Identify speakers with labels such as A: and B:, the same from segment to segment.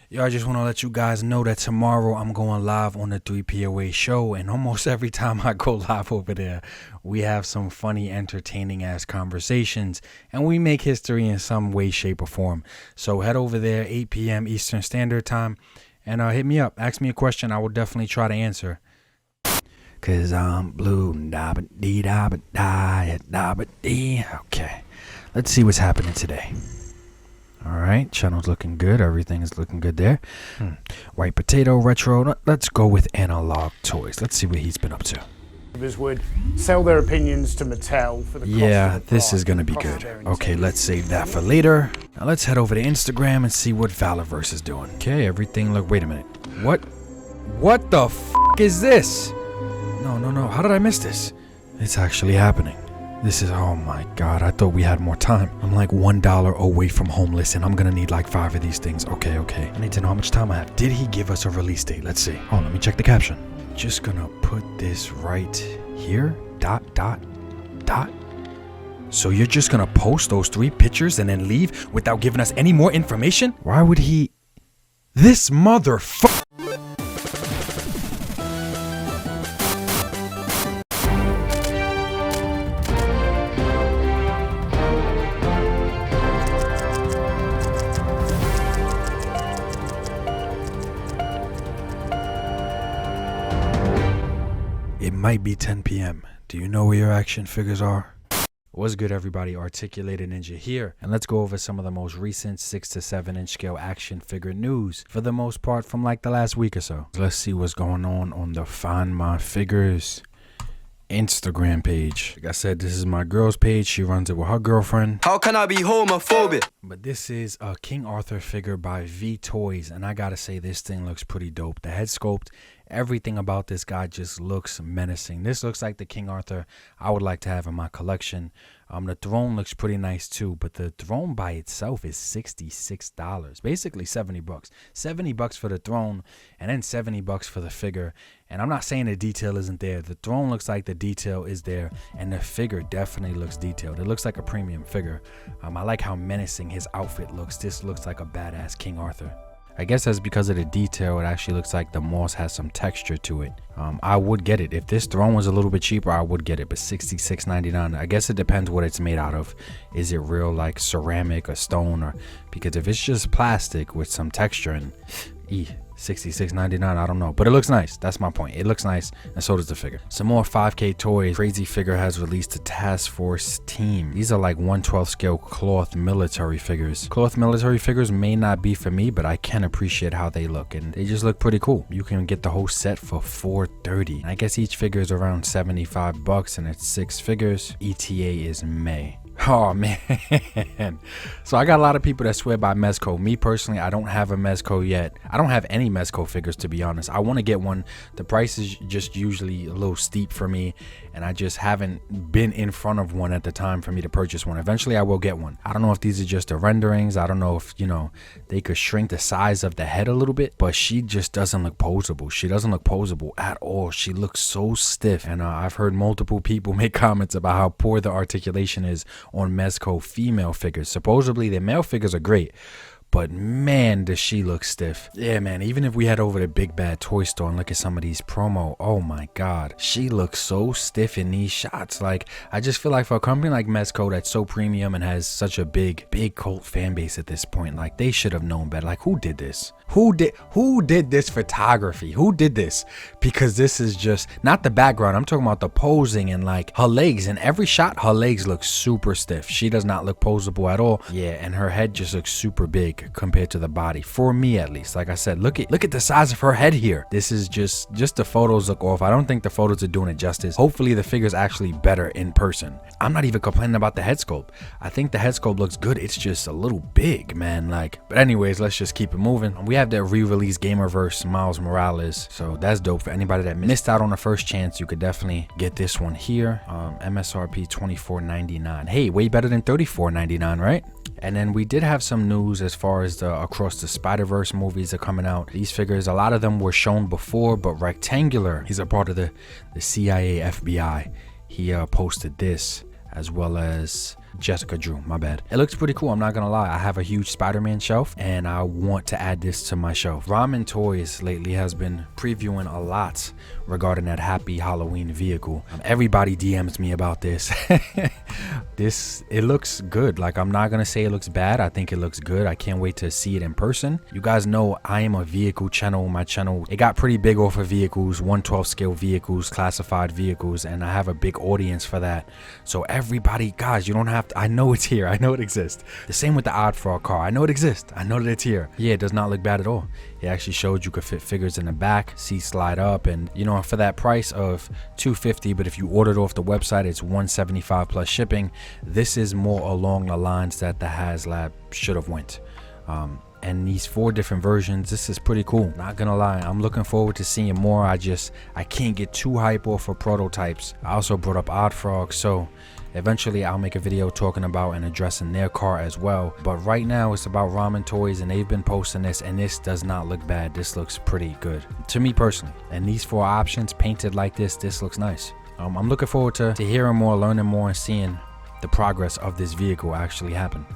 A: Yo, I just want to let you guys know that tomorrow I'm going live on the 3POA show, and almost every time I go live over there, we have some funny, entertaining ass conversations, and we make history in some way, shape, or form. So head over there, 8 p.m. Eastern Standard Time, and hit me up. Ask me a question. I will definitely try to answer. Cause I'm blue, okay, let's see what's happening today. All right, channel's looking good. Everything is looking good there. White potato retro. Let's go with analog toys. Let's see what he's been up to.
B: Would sell their opinions to Mattel for the cost
A: this is gonna be good. Okay, let's save that for later. Now let's head over to Instagram and see what Valaverse is doing. Okay, everything look. Wait a minute. What the f is this? No. How did I miss this? It's actually happening. This is, oh my god, I thought we had more time. I'm like $1 away from homeless and I'm gonna need like 5 of these things. Okay. I need to know how much time I have. Did he give us a release date? Let's see. Oh, let me check the caption. Just gonna put this right here. ... So you're just gonna post those 3 pictures and then leave without giving us any more information? Why would he? This motherfucker. It might be 10 p.m. Do you know where your action figures are? What's good, everybody? Articulated Ninja here, and let's go over some of the most recent 6 to 7 inch scale action figure news, for the most part from like the last week or so. Let's see what's going on the Find My Figures Instagram page. Like I said, this is my girl's page. She runs it with her girlfriend.
C: How can I be homophobic?
A: But this is a King Arthur figure by V Toys, and I gotta say, this thing looks pretty dope. The head sculpt, everything about this guy just looks menacing. This looks like the King Arthur I would like to have in my collection. The throne looks pretty nice too, but the throne by itself is $66, basically $70. $70 for the throne, and then $70 for the figure. And I'm not saying the detail isn't there. The throne looks like the detail is there, and the figure definitely looks detailed. It looks like a premium figure. I like how menacing his outfit looks. This looks like a badass King Arthur. I guess that's because of the detail. It actually looks like the moss has some texture to it. I would get it. If this throne was a little bit cheaper, I would get it, but $66.99. I guess it depends what it's made out of. Is it real like ceramic or stone? Or because if it's just plastic with some texture and $66.99, I don't know, but it looks nice. That's my point. It looks nice, and so does the figure. Some more 5K toys. Crazy Figure has released a Task Force Team. These are like 1/12 scale cloth military figures. Cloth military figures may not be for me, but I can appreciate how they look, and they just look pretty cool. You can get the whole set for $430. I guess each figure is around $75, and it's 6 figures. ETA is May. Oh man. So I got a lot of people that swear by Mezco. Me personally, I don't have a Mezco yet. I don't have any Mezco figures, to be honest. I want to get one. The price is just usually a little steep for me, and I just haven't been in front of one at the time for me to purchase one. Eventually I will get one. I don't know if these are just the renderings. I don't know if, they could shrink the size of the head a little bit, but she just doesn't look posable. She doesn't look posable at all. She looks so stiff, and I've heard multiple people make comments about how poor the articulation is on Mezco female figures. Supposedly the male figures are great, but man, does she look stiff. Yeah, man, even if we head over to Big Bad Toy Store and look at some of these promo, oh my god, she looks so stiff in these shots. Like, I just feel like for a company like Mezco that's so premium and has such a big cult fan base at this point, like, they should have known better. Like, who did this? Who did this photography? Who did this? Because this is just not the background. I'm talking about the posing and like her legs. In every shot, her legs look super stiff. She does not look posable at all. Yeah, and her head just looks super big compared to the body, for me at least. Like I said, look at the size of her head here. This is just the photos look off. I don't think the photos are doing it justice. Hopefully the figure's actually better in person. I'm not even complaining about the head sculpt. I think the head sculpt looks good. It's just a little big, man. Like, but anyways, let's just keep it moving. We have the re-release Gamerverse Miles Morales, so that's dope. For anybody that missed out on the first chance, you could definitely get this one here. MSRP $24.99. Hey, way better than $34.99, right? And then we did have some news as far as the Across the Spider-Verse movies are coming out. These figures, a lot of them were shown before, but Rectangular, he's a part of the CIA FBI. He posted this, as well as Jessica Drew, my bad. It looks pretty cool, I'm not gonna lie. I have a huge Spider-Man shelf and I want to add this to my shelf. Ramen Toys lately has been previewing a lot regarding that Happy Halloween vehicle. Everybody DMs me about this. It looks good. Like, I'm not gonna say it looks bad. I think it looks good. I can't wait to see it in person. You guys know I am a vehicle channel. My channel, it got pretty big off of vehicles, 1/12 scale vehicles, classified vehicles, and I have a big audience for that. So everybody, guys, you don't have to, I know it's here. I know it exists. The same with the Odd Frog car. I know it exists. I know that it's here. Yeah, it does not look bad at all. It actually showed you could fit figures in the back, seats slide up, and you know, for that price of $250, but if you ordered off the website, it's $175 plus shipping. This is more along the lines that the HasLab should have went. And these 4 different versions, this is pretty cool, not gonna lie. I'm looking forward to seeing more. I can't get too hype off of prototypes. I also brought up Odd Frog, so eventually I'll make a video talking about and addressing their car as well. But right now it's about Ramen Toys, and they've been posting this, and this does not look bad. This looks pretty good to me personally. And these 4 options painted like this looks nice. I'm looking forward to hearing more, learning more, and seeing the progress of this vehicle actually happen.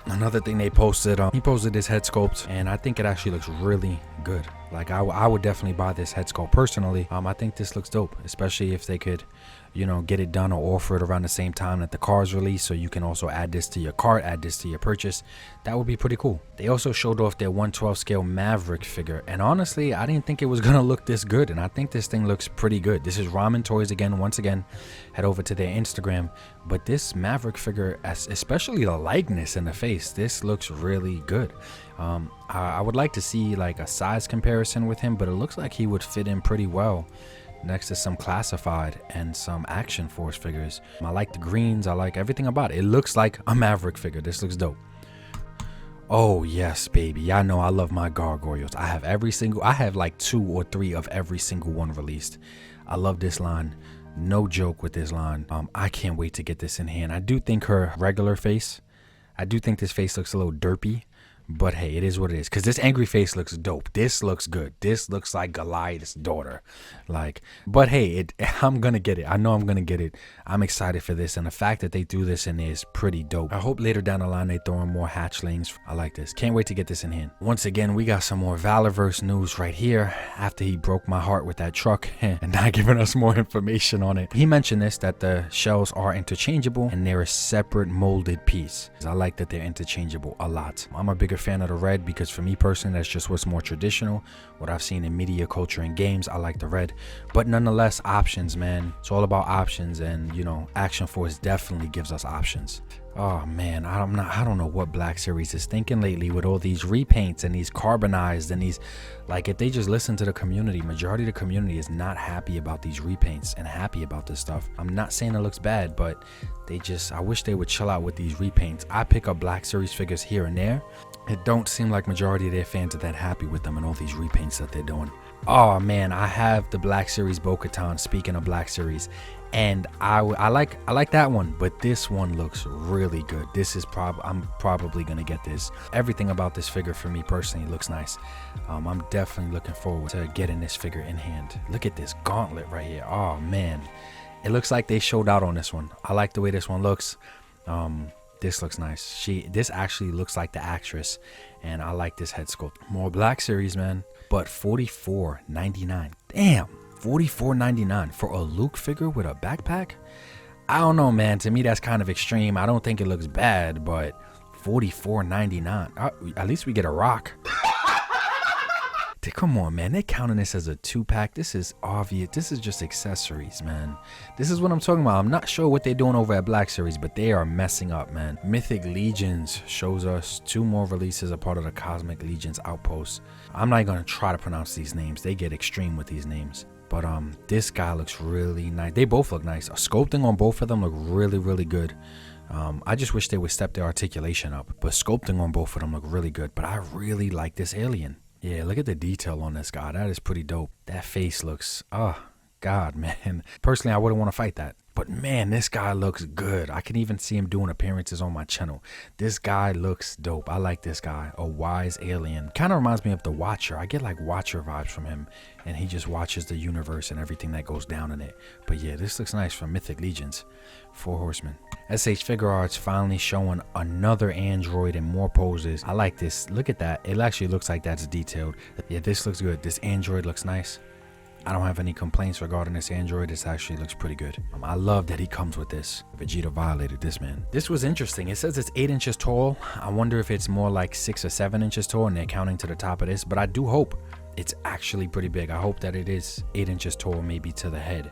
A: Another thing they posted, he posted this head sculpt, and I think it actually looks really good. Like, I would definitely buy this head sculpt personally. I think this looks dope, especially if they could, you know, get it done or offer it around the same time that the car is released, so you can also add this to your cart, add this to your purchase. That would be pretty cool. They also showed off their 1/12 scale Maverick figure, and honestly, I didn't think it was gonna look this good, and I think this thing looks pretty good. This is Ramen Toys again. Once again, head over to their Instagram. But this Maverick figure, especially the likeness in the face, this looks really good. I would like to see like a size comparison with him, but it looks like he would fit in pretty well next to some classified and some Action Force figures. I like the greens. I like everything about it. It looks like a Maverick figure. This looks dope. Oh yes, baby. Y'all know I love my gargoyles. I have like 2 or 3 of every single one released. I love this line. No joke with this line. I can't wait to get this in hand. I do think her regular face, I do think this face looks a little derpy. But hey, it is what it is. Because this angry face looks dope. This looks good. This looks like Goliath's daughter. Like, but hey, I'm going to get it. I know I'm going to get it. I'm excited for this. And the fact that they threw this in there is pretty dope. I hope later down the line they throw in more hatchlings. I like this. Can't wait to get this in hand. Once again, we got some more Valaverse news right here. After he broke my heart with that truck and not giving us more information on it. He mentioned this, that the shells are interchangeable and they're a separate molded piece. I like that they're interchangeable a lot. I'm a bigger fan of the red because for me personally, that's just what's more traditional, what I've seen in media, culture, and games. I like the red, but nonetheless, options, man. It's all about options, and you know, Action Force definitely gives us options. Oh man, I don't know what Black Series is thinking lately with all these repaints and these carbonized and these, like, if they just listen to the community, majority of the community is not happy about these repaints and happy about this stuff. I'm not saying it looks bad, but I wish they would chill out with these repaints. I pick up Black Series figures here and there. It don't seem like majority of their fans are that happy with them and all these repaints that they're doing. Oh man, I have the Black Series Bo-Katan, speaking of Black Series, and I like that one, but this one looks really good. This is I'm probably gonna get this. Everything about this figure for me personally looks nice. I'm definitely looking forward to getting this figure in hand. Look at this gauntlet right here. Oh man, it looks like they showed out on this one. I like the way this one looks. This looks nice. This actually looks like the actress, and I like this head sculpt. More Black Series, man. But $44.99. Damn, $44.99 for a Luke figure with a backpack? I don't know, man. To me, that's kind of extreme. I don't think it looks bad, but $44.99. At least we get a rock. Come on, man. They're counting this as a 2-pack. This is obvious. This is just accessories, man. This is what I'm talking about. I'm not sure what they're doing over at Black Series, but they are messing up, man. Mythic Legions shows us 2 more releases, a part of the Cosmic Legions Outpost. I'm not going to try to pronounce these names. They get extreme with these names. But this guy looks really nice. They both look nice. Sculpting on both of them look really, really good. I just wish they would step their articulation up. But sculpting on both of them look really good. But I really like this alien. Yeah, look at the detail on this guy. That is pretty dope. That face looks, oh, God, man. Personally, I wouldn't want to fight that. But, man, this guy looks good. I can even see him doing appearances on my channel. This guy looks dope. I like this guy. A wise alien. Kind of reminds me of the Watcher. I get, like, Watcher vibes from him. And he just watches the universe and everything that goes down in it. But, yeah, this looks nice from Mythic Legions. 4 Horsemen. SH Figure Arts finally showing another android in more poses. I like this. Look at that. It actually looks like that's detailed. Yeah, this looks good. This android looks nice. I don't have any complaints regarding this android. This actually looks pretty good. I love that he comes with this. Vegeta violated this, man. This was interesting. It says it's 8 inches tall. I wonder if it's more like 6 or 7 inches tall and they're counting to the top of this, but I do hope it's actually pretty big. I hope that it is 8 inches tall, maybe to the head.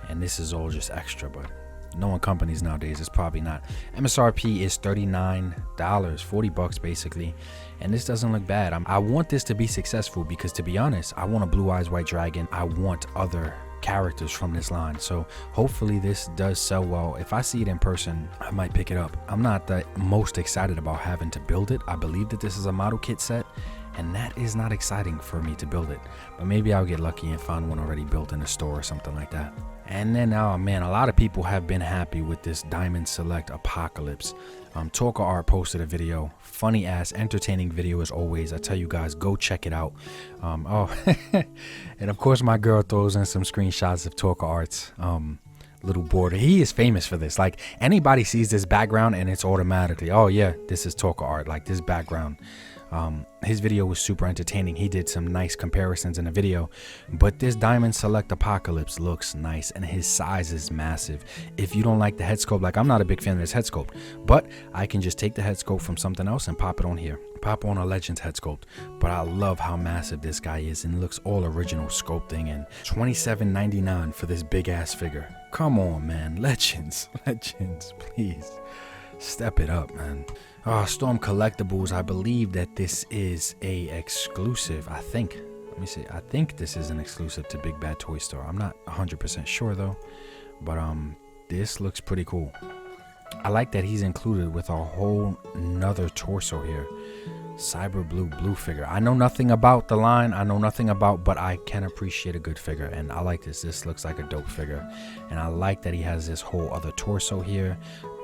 A: And this is all just extra, but knowing companies nowadays, it's probably not. MSRP is $39, 40 bucks basically, and this doesn't look bad. I want this to be successful because, to be honest, I want a Blue Eyes White Dragon. I want other characters from this line, so hopefully this does sell well. If I see it in person, I might pick it up. I'm not the most excited about having to build it. I believe that this is a model kit set, and that is not exciting for me to build it, but maybe I'll get lucky and find one already built in a store or something like that. And then, oh man, a lot of people have been happy with this Diamond Select Apocalypse. Talker Art posted a video, funny ass, entertaining video as always. I tell you guys, go check it out. Oh, and of course my girl throws in some screenshots of Talker Art's little border. He is famous for this. Like, anybody sees this background and it's automatically, oh yeah, this is Talker Art. Like, this background. His video was super entertaining. He did some nice comparisons in the video, but this Diamond Select Apocalypse looks nice and his size is massive. If you don't like the head sculpt, like, I'm not a big fan of this head sculpt, but I can just take the head sculpt from something else and pop it on here, pop on a Legends head sculpt. But I love how massive this guy is and it looks all original sculpting. And $27.99 for this big ass figure. Come on, man. Legends, please step it up, man. Storm Collectibles, I believe that this is a exclusive. I think, let me see, I think this is an exclusive to Big Bad Toy Store. I'm not 100% sure though, but this looks pretty cool. I like that he's included with a whole nother torso here. Cyber blue figure. I know nothing about the line. I know nothing about, but I can appreciate a good figure, and I like this. This looks like a dope figure, and I like that he has this whole other torso here,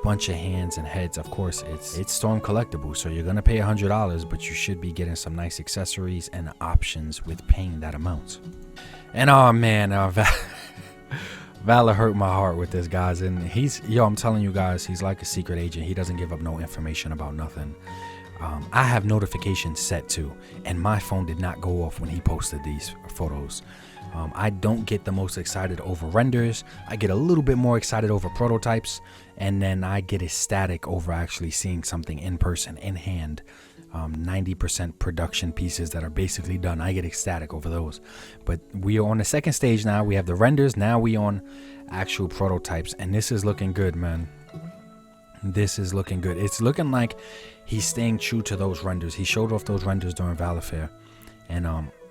A: bunch of hands and heads. Of course, it's Storm Collectibles, so you're gonna pay $100, but you should be getting some nice accessories and options with paying that amount. And oh man, Valor hurt my heart with this, guys, and I'm telling you guys, he's like a secret agent. He doesn't give up no information about nothing. I have notifications set too, and my phone did not go off when he posted these photos. I don't get the most excited over renders. I get a little bit more excited over prototypes, and then I get ecstatic over actually seeing something in person, in hand. 90% production pieces that are basically done. I get ecstatic over those. But we are on the second stage now. We have the renders. Now we on actual prototypes, and this is looking good, man. This is looking good. It's looking like he's staying true to those renders. He showed off those renders during Valaverse, and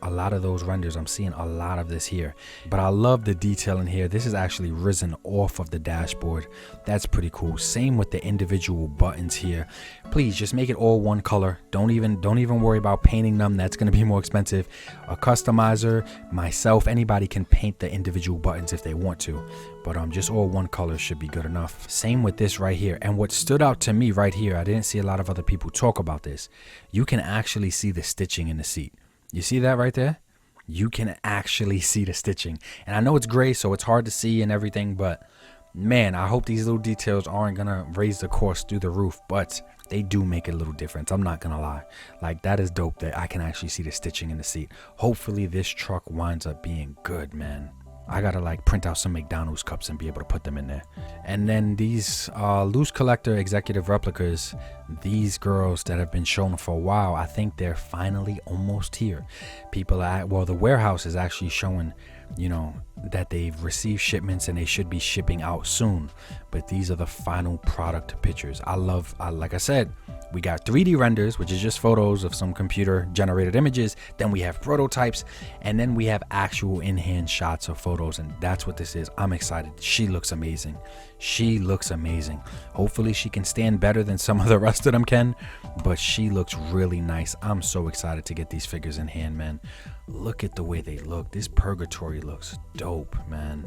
A: a lot of those renders, I'm seeing a lot of this here. But I love the detail in here. This is actually risen off of the dashboard. That's pretty cool. Same with the individual buttons here. Please just make it all one color. Don't even worry about painting them. That's going to be more expensive. A customizer, myself, anybody can paint the individual buttons if they want to, but just all one color should be good enough. Same with this right here. And what stood out to me right here, I didn't see a lot of other people talk about this. You can actually see the stitching in the seat. You see that right there? You can actually see the stitching. And I know it's gray, so it's hard to see and everything, but man, I hope these little details aren't gonna raise the cost through the roof, but they do make a little difference. I'm not gonna lie. Like, that is dope that I can actually see the stitching in the seat. Hopefully this truck winds up being good, man. I gotta like print out some McDonald's cups and be able to put them in there. And then these loose collector executive replicas, these girls that have been shown for a while, I think they're finally almost here. People are well, the warehouse is actually showing, you know, that they've received shipments and they should be shipping out soon. But these are the final product pictures. Like I said, we got 3D renders, which is just photos of some computer generated images. Then we have prototypes, and then we have actual in-hand shots of photos, and that's what this is. I'm excited. She looks amazing. She looks amazing. Hopefully she can stand better than some of the rest of them can, but she looks really nice. I'm so excited to get these figures in hand, man. Look at the way they look. This Purgatory looks dope, man.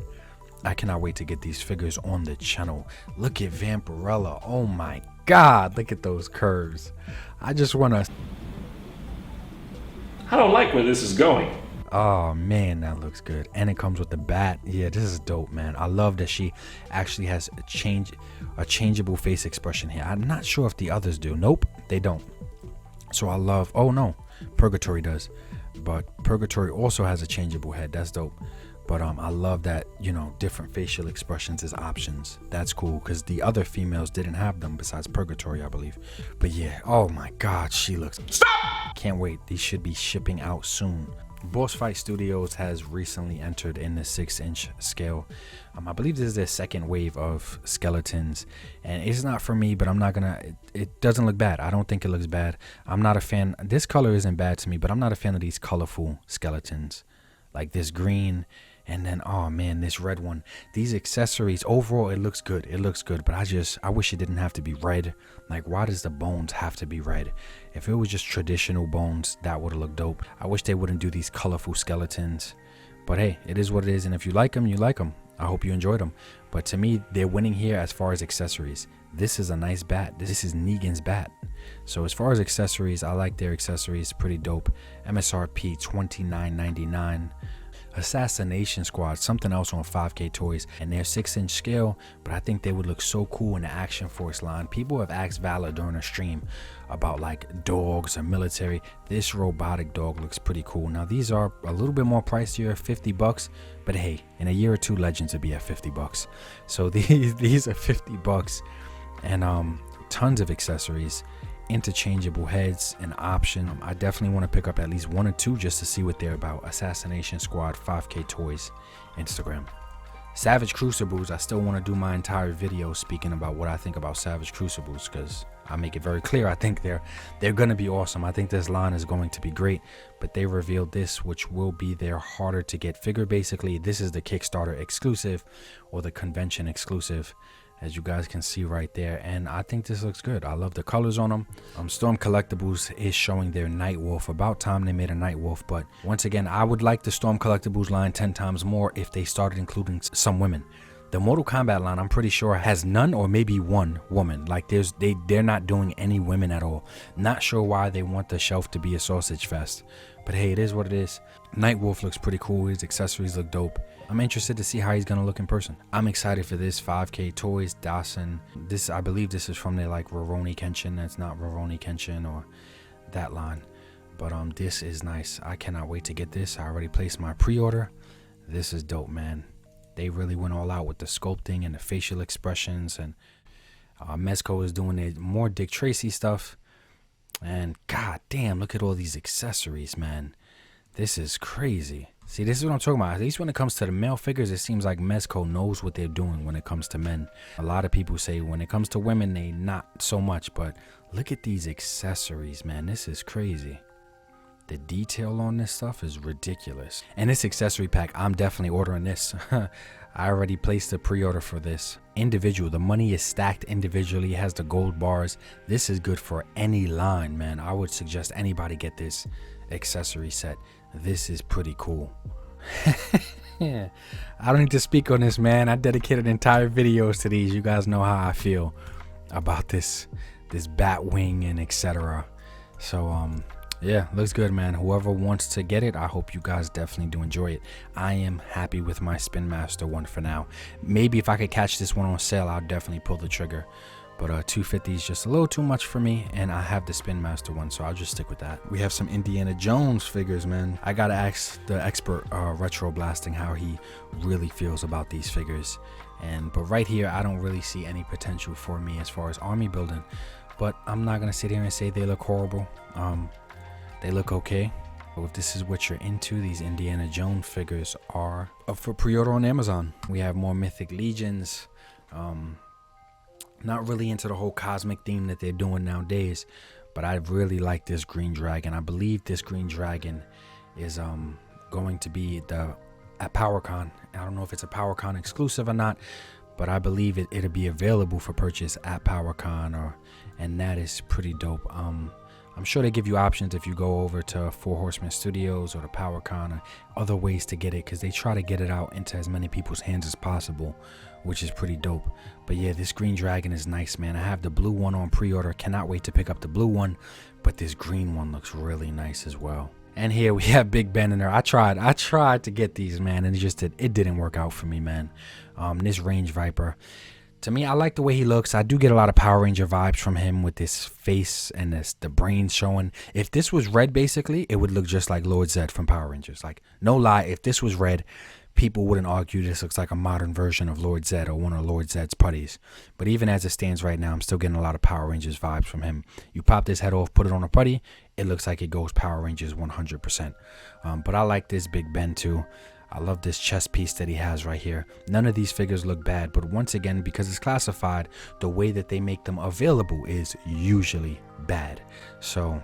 A: I cannot wait to get these figures on the channel. Look at Vampirella. Oh my God, look at those curves. I just want to...
D: I don't like where this is going.
A: Oh man, that looks good. And it comes with the bat. Yeah, this is dope, man. I love that she actually has a changeable face expression here. I'm not sure if the others do. Nope, they don't. So I love, oh no, Purgatory does. But Purgatory also has a changeable head. That's dope. But I love that, you know, different facial expressions as options. That's cool because the other females didn't have them besides Purgatory, I believe. But yeah, oh my God, she looks. Stop! Can't wait. These should be shipping out soon. Boss Fight Studios has recently entered in the 6-inch scale. I believe this is their second wave of skeletons, and it's not for me, but I'm not gonna. It doesn't look bad. I don't think it looks bad. I'm not a fan. This color isn't bad to me, but I'm not a fan of these colorful skeletons, like this green. And then, oh man, this red one. These accessories, overall, it looks good. It looks good, but I wish it didn't have to be red. Like, why does the bones have to be red? If it was just traditional bones, that would have looked dope. I wish they wouldn't do these colorful skeletons. But hey, it is what it is. And if you like them, you like them. I hope you enjoyed them. But to me, they're winning here as far as accessories. This is a nice bat. This is Negan's bat. So as far as accessories, I like their accessories. Pretty dope. MSRP $29.99. Assassination Squad, something else on 5K Toys, and they're 6-inch scale, but I think they would look so cool in the Action Force line. People have asked Valor during a stream about like dogs or military. This robotic dog looks pretty cool. Now these are a little bit more pricier, $50, but hey, in a year or two, Legends will be at $50. So these are $50, and tons of accessories. Interchangeable heads, an option. I definitely want to pick up at least one or two just to see what they're about. Assassination Squad 5K Toys Instagram. Savage Crucibles, I still want to do my entire video speaking about what I think about Savage Crucibles, because I make it very clear I think they're going to be awesome. I think this line is going to be great, but they revealed this, which will be their harder to get figure. Basically, this is the Kickstarter exclusive or the convention exclusive, as you guys can see right there, and I think this looks good. I love the colors on them. Storm Collectibles is showing their Nightwolf. About time they made a Nightwolf, but once again, I would like the Storm Collectibles line 10 times more if they started including some women. The Mortal Kombat line, I'm pretty sure, has none or maybe one woman. Like they're not doing any women at all. Not sure why they want the shelf to be a sausage fest, but hey, it is what it is. Nightwolf looks pretty cool. His accessories look dope. I'm interested to see how he's gonna look in person. I'm excited for this 5K Toys Dawson. This, I believe this is from their like Rurouni Kenshin. That's not Rurouni Kenshin or that line, but this is nice. I cannot wait to get this. I already placed my pre-order. This is dope, man. They really went all out with the sculpting and the facial expressions, and Mezco is doing it more Dick Tracy stuff. And god damn, look at all these accessories, man. This is crazy. See, this is what I'm talking about. At least when it comes to the male figures, it seems like Mezco knows what they're doing when it comes to men. A lot of people say when it comes to women, they not so much. But look at these accessories, man. This is crazy. The detail on this stuff is ridiculous. And this accessory pack, I'm definitely ordering this. I already placed a pre-order for this. Individual, the money is stacked individually. It has the gold bars. This is good for any line, man. I would suggest anybody get this accessory set. This is pretty cool. Yeah, I don't need to speak on this, man. I dedicated entire videos to these. You guys know how I feel about this bat wing and etc. So yeah, looks good, man. Whoever wants to get it, I hope you guys definitely do enjoy it. I am happy with my Spin Master one for now. Maybe if I could catch this one on sale, I'll definitely pull the trigger. But 250 is just a little too much for me, and I have the Spin Master one, so I'll just stick with that. We have some Indiana Jones figures, man. I gotta ask the expert Retro Blasting how he really feels about these figures. But right here, I don't really see any potential for me as far as army building. But I'm not gonna sit here and say they look horrible. They look okay. So if this is what you're into, these Indiana Jones figures are up for pre-order on Amazon. We have more Mythic Legions. Not really into the whole cosmic theme that they're doing nowadays, but I really like this green dragon. I believe this green dragon is going to be at PowerCon. I don't know if it's a PowerCon exclusive or not, but I believe it'll be available for purchase at PowerCon, and that is pretty dope. I'm sure they give you options if you go over to Four Horsemen Studios or to PowerCon or other ways to get it, because they try to get it out into as many people's hands as possible, which is pretty dope. But yeah, this green dragon is nice, man. I have the blue one on pre-order. Cannot wait to pick up the blue one, but this green one looks really nice as well. And here we have Big Ben in there. I tried to get these, man, and it didn't work out for me, man. This Range Viper, to me, I like the way he looks. I do get a lot of Power Ranger vibes from him with this face and the brain showing. If this was red, basically, it would look just like Lord Zed from Power Rangers. Like, no lie, if this was red, people wouldn't argue this looks like a modern version of Lord Zed or one of Lord Zed's putties. But even as it stands right now, I'm still getting a lot of Power Rangers vibes from him. You pop this head off, put it on a putty, it looks like it goes Power Rangers 100%. But I like this Big Ben too. I love this chest piece that he has right here. None of these figures look bad, but once again, because it's classified, the way that they make them available is usually bad. So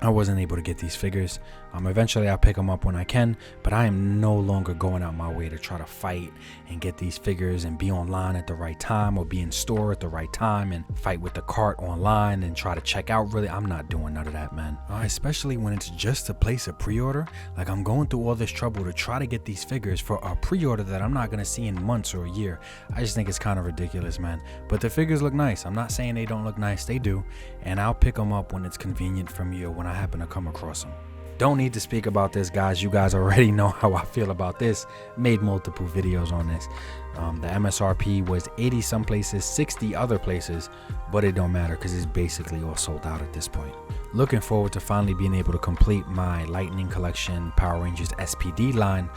A: I wasn't able to get these figures. Eventually I'll pick them up when I can, but I am no longer going out my way to try to fight and get these figures and be online at the right time or be in store at the right time and fight with the cart online and try to check out. Really, I'm not doing none of that, man. Especially when it's just to place a pre-order. Like, I'm going through all this trouble to try to get these figures for a pre-order that I'm not going to see in months or a year. I just think it's kind of ridiculous, man. But the figures look nice. I'm not saying they don't look nice. They do. And I'll pick them up when it's convenient for me or when I happen to come across them. Don't need to speak about this, guys. You guys already know how I feel about this. Made multiple videos on this. The MSRP was 80 some places, 60 other places, but it don't matter because it's basically all sold out at this point. Looking forward to finally being able to complete my Lightning Collection Power Rangers SPD line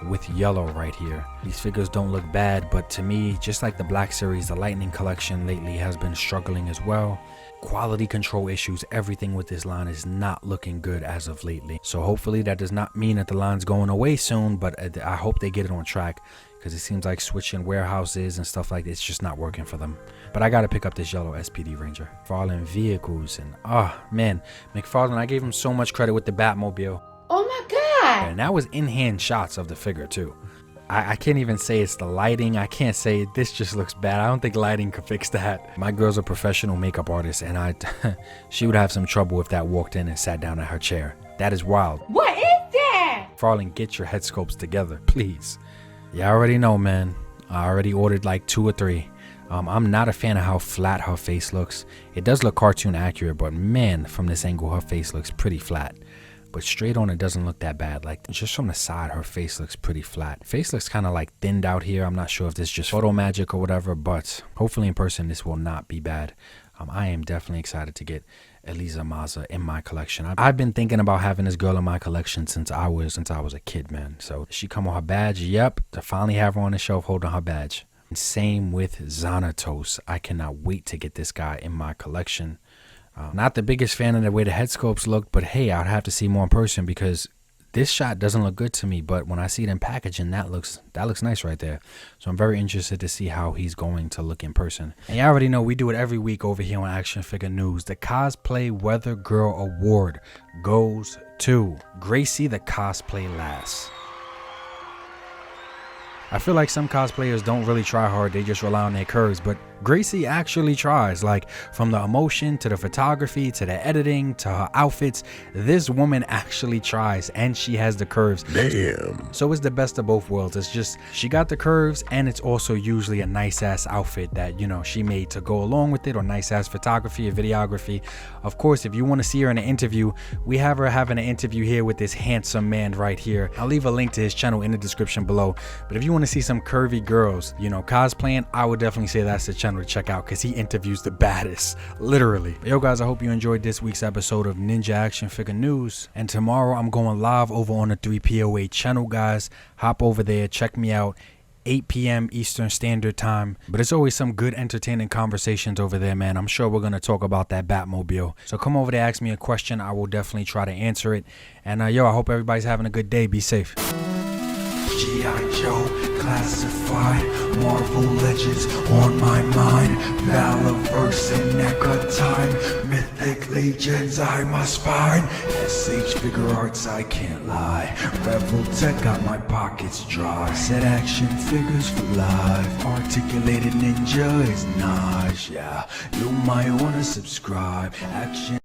A: with yellow right here. These figures don't look bad, but to me, just like the Black Series, the Lightning Collection lately has been struggling as well. Quality control issues, everything with this line is not looking good as of lately. So hopefully that does not mean that the line's going away soon, but I hope they get it on track, because it seems like switching warehouses and stuff like this, it's just not working for them. But I gotta pick up this yellow SPD Ranger. Fallen vehicles, and man, McFarlane, I gave him so much credit with the Batmobile.
D: Oh my god!
A: And that was in-hand shots of the figure too. I can't even say it's the lighting. I can't say this just looks bad. I don't think lighting could fix that. My girl's a professional makeup artist, and she would have some trouble if that walked in and sat down at her chair. That is wild.
D: What is that?
A: Farling, get your head sculpts together, please. Yeah, I already know, man. I already ordered like 2 or 3. I'm not a fan of how flat her face looks. It does look cartoon accurate, but man, from this angle, her face looks pretty flat. But straight on, it doesn't look that bad. Like, just from the side, her face looks pretty flat. Face looks kind of like thinned out here. I'm not sure if this is just photo magic or whatever, but hopefully in person, this will not be bad. I am definitely excited to get Eliza Maza in my collection. I've been thinking about having this girl in my collection since I was a kid, man. So she come with her badge. Yep, to finally have her on the shelf holding her badge. And same with Xanatos. I cannot wait to get this guy in my collection. Not the biggest fan of the way the head sculpts look, but hey, I'd have to see more in person because this shot doesn't look good to me. But when I see it in packaging, that looks nice right there. So I'm very interested to see how he's going to look in person. And you already know we do it every week over here on Action Figure News. The Cosplay Weather Girl Award goes to Gracie the Cosplay Lass. I feel like some cosplayers don't really try hard, they just rely on their curves, but Gracie actually tries. Like, from the emotion to the photography to the editing to her outfits, this woman actually tries, and she has the curves. Damn. So it's the best of both worlds. It's just, she got the curves, and it's also usually a nice ass outfit that, you know, she made to go along with it, or nice ass photography or videography. Of course, if you want to see her in an interview, we have her having an interview here with this handsome man right here. I'll leave a link to his channel in the description below. But if you want to see some curvy girls, you know, cosplaying, I would definitely say that's the channel to check out, because he interviews the baddest, literally. Yo guys, I hope you enjoyed this week's episode of Ninja Action Figure News, and tomorrow I'm going live over on the 3POA channel, guys. Hop over there, check me out, 8 p.m. Eastern Standard Time. But it's always some good entertaining conversations over there, man. I'm sure we're going to talk about that Batmobile. So come over there, ask me a question. I will definitely try to answer it. And yo, I hope everybody's having a good day. Be safe. G.I. Joe, classified, Marvel Legends on my mind, Valaverse in NECA time, Mythic Legions I must find, SH Figure Arts I can't lie, Rebel Tech got my pockets dry, Set Action Figures for life, Articulated Ninja is nice, yeah, you might wanna subscribe, Action